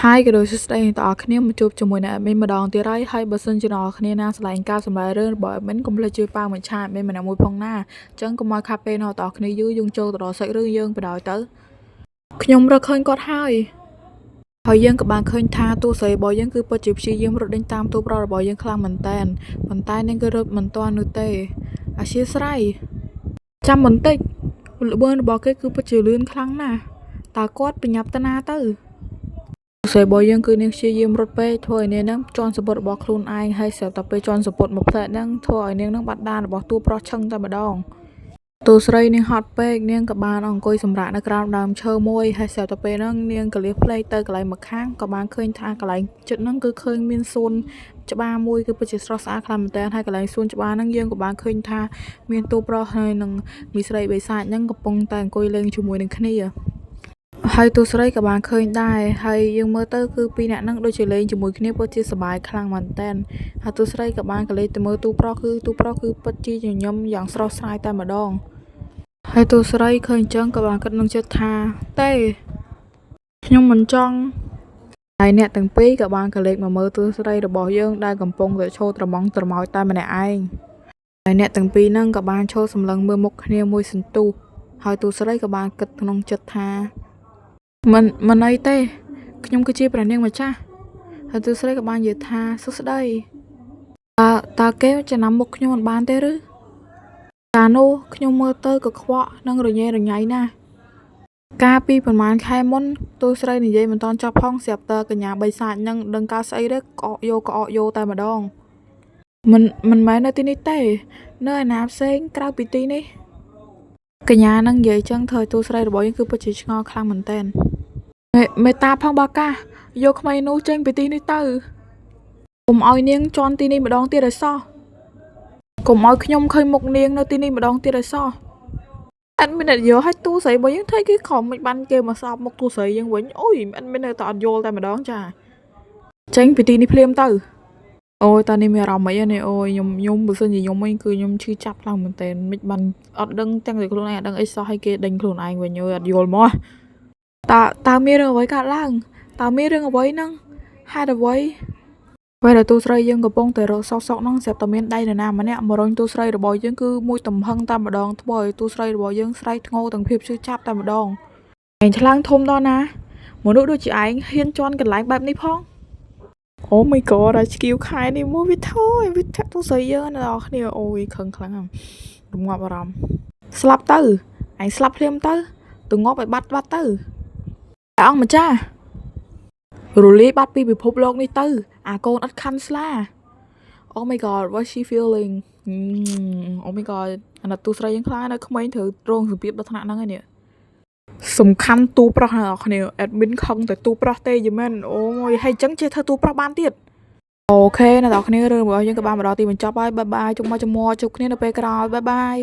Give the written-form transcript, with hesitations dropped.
Hai ក៏ដូចសួស្តីអ្នកទាំងអស់គ្នាមកជួបជាមួយនឹង admin ម្ដងទៀតហើយបើសិនជាអ្នកនរគ្នាណាឆ្លងការសម្រាប់រឿងរបស់ admin កុំភ្លេចជួយប៉ាមួយឆា admin ម្នាក់មួយផងណាអញ្ចឹងកុំឲ្យខាត់ពេលអ្នកទាំងអស់គ្នាយូរយើងចូលទៅដល់សាច់រឿងយើងបណ្ដោយទៅខ្ញុំរកឃើញគាត់ហើយយើងក៏បានឃើញថាតួស្រីរបស់យើងគឺពិតជាព្យាយាមរត់ដេញតាមតួប្រុសរបស់យើងខ្លាំងមែនតែនប៉ុន្តែនាងក៏រត់មិនទាន់នោះទេអធ្យាស្រ័យចាំបន្តិចល្បឿនរបស់គេគឺពិតជាលឿនខ្លាំងណាស់តើគាត់ប្រញាប់ទៅណាទៅស្រីរបស់យើងគឺនាងព្យាយាមរត់ពេកធ្វើឲ្យនាងនឹងជន់សពុតរបស់ខ្លួនឯងហើយស្រាប់តែពេលជន់សពុតមកផ្លែតនឹងធ្វើឲ្យនាងនឹងបាត់ដានរបស់តួប្រុសឆឹងតែម្ដងតួស្រីនាងហត់ពេកនាងក៏បានអង្គុយសម្រាកនៅក្រោមដើមឈើមួយហើយស្រាប់តែពេលហ្នឹងនាងក៏លះភ្នែកទៅកន្លែងម្ខាងក៏បានឃើញថាកន្លែងចិត្តហ្នឹងគឺឃើញមានសួនច្បារមួយគឺពិតជាស្រស់ស្អាតខ្លាំងមែនទែនហើយកន្លែងសួនច្បារហ្នឹងយើងក៏បានឃើញថាមានតួប្រុសហើយនឹងមីស្រីបិសាចហ្នឹងកំពុងតែអង្គុយលេងជាមួយនឹងគ្នាហើយតួស្រីក៏បានឃើញដែរហើយយើងមើលទៅគឺពីរអ្នកហ្នឹងដូចជាលេងជាមួយគ្នាពិតជាសប្បាយខ្លាំងមែនតើហើយតួស្រីក៏បានកលេចទៅមើលតួប្រុសគឺពិតជាញញឹមយ៉ាងស្រស់ស្រាយតែម្ដងហើយតួស្រីឃើញអញ្ចឹងក៏បានគិតនឹងចិត្តថាទេខ្ញុំមិនចង់ហើយអ្នកទាំងពីរក៏បានកលេចមកមើលតួស្រីរបស់យើងដែលកំពុងតែឈរត្រមងត្រមោចតែម្នាក់ឯងហើយអ្នកទាំងពីរហ្នឹងក៏បានឈរសម្លឹងមើលមុខគ្នាមួយសន្ទុះហើយតួស្រីក៏បានគិតក្នុងចិត្តថាមិនអីទេខ្ញុំគឺជាព្រះនាងម្ចាស់ហើយតួស្រីក៏បាននិយាយថាសួស្តីតើគេចំណាំមុខខ្ញុំមិនបានទេឬកាលនោះខ្ញុំមើលទៅក៏ខ្វក់និងរញ៉េរញ៉ៃណាស់កាលពីប្រហែលខែមុនតួស្រីនិយាយមិនតាន់ចប់ផងស្រាប់តែកញ្ញាបិសាចនឹងដឹងការស្អីទេក្អកយោតែម្ដងមិនមែននៅទីនេះទេនៅឯណាផ្សេងក្រៅពីទីនេះកញ្ញានឹងនិយាយចឹងធ្វើឲ្យតួស្រីរបស់យើងគឺពិតជាឆ្ងល់ខ្លាំងមែនតើមេតាផងបាកាយកក្មេងនោះចេញពីទីនេះទៅកុំឲ្យនាងជន់ទីនេះម្ដងទៀតឲ្យសោះកុំឲ្យខ្ញុំឃើញមុខនាងនៅទីនេះម្ដងទៀតឲ្យសោះអត់មានយកឲ្យតួស្រីរបស់យើងធ្វើគេខំមិនបានគេមកសោបមុខតួស្រីយើងវិញអូយអត់មាននៅតែអត់យល់តែម្ដងចាចេញពីទីនេះភ្លាមទៅអូយតានេះមានអារម្មណ៍អីនេះអូយខ្ញុំបើសិនជាខ្ញុំវិញគឺខ្ញុំឈឺចាប់ខ្លាំងមែនតើមិនបានអត់ដឹងទាំងតែខ្លួនឯងអត់ដឹងអីសោះឲ្យគេដេញខ្លួនឯងវិញអត់យល់មកតើមានរឿងអ្វីកើតឡើងតើមានរឿងអ្វីហ្នឹងហេតុអ្វីពេលដែលតួស្រីយើងកំពុងតែរកសោកហ្នឹងស្រាប់តែមានដៃនរណាម្នាក់មករញតួស្រីរបស់យើងគឺមួយទំហឹងតែម្ដងធ្វើឲ្យតួស្រីរបស់យើងស្រែកធ្ងោទាំងភាពឈឺចាប់តែម្ដងឯងឆ្លាំងធំដល់ណាមនុស្សដូចជាឯងហ៊ានជន់កន្លែងបែបនេះផងអូ my god អាឆ្កៀវខែនេះមកវាថយវាធាក់តួស្រីយើងអ្នកនរគ្នាអូយខឹងខ្លាំងហ្នឹងរងាប់អារម្មណ៍ស្លាប់ទៅឯងស្លាប់ភ្លាមទៅទៅងាប់ឲ្យបាត់ទៅព្រះអង្គម្ចាស់រលាយបាត់ពីពិភពលោកនេះទៅអាកូនអត់ខាន់ស្លា Oh my god what she feeling Oh my god អាណិតទូស្រីយើងខ្លានៅក្មេងត្រូវរងសម្ពាធដល់ថ្នាក់ហ្នឹងឯនេះសំខាន់ទូប្រុសអ្នកនរគ្នា admin ខឹងតែទូប្រុសទេយីមែនអូយហើយអញ្ចឹងចេះធ្វើទូប្រុសបានទៀតអូខេអ្នកនរគ្នារឿងរបស់យើងក៏បានមកដល់ទីបញ្ចប់ហើយបាយបាយជុំមកជួបគ្នានៅពេលក្រោយបាយបាយ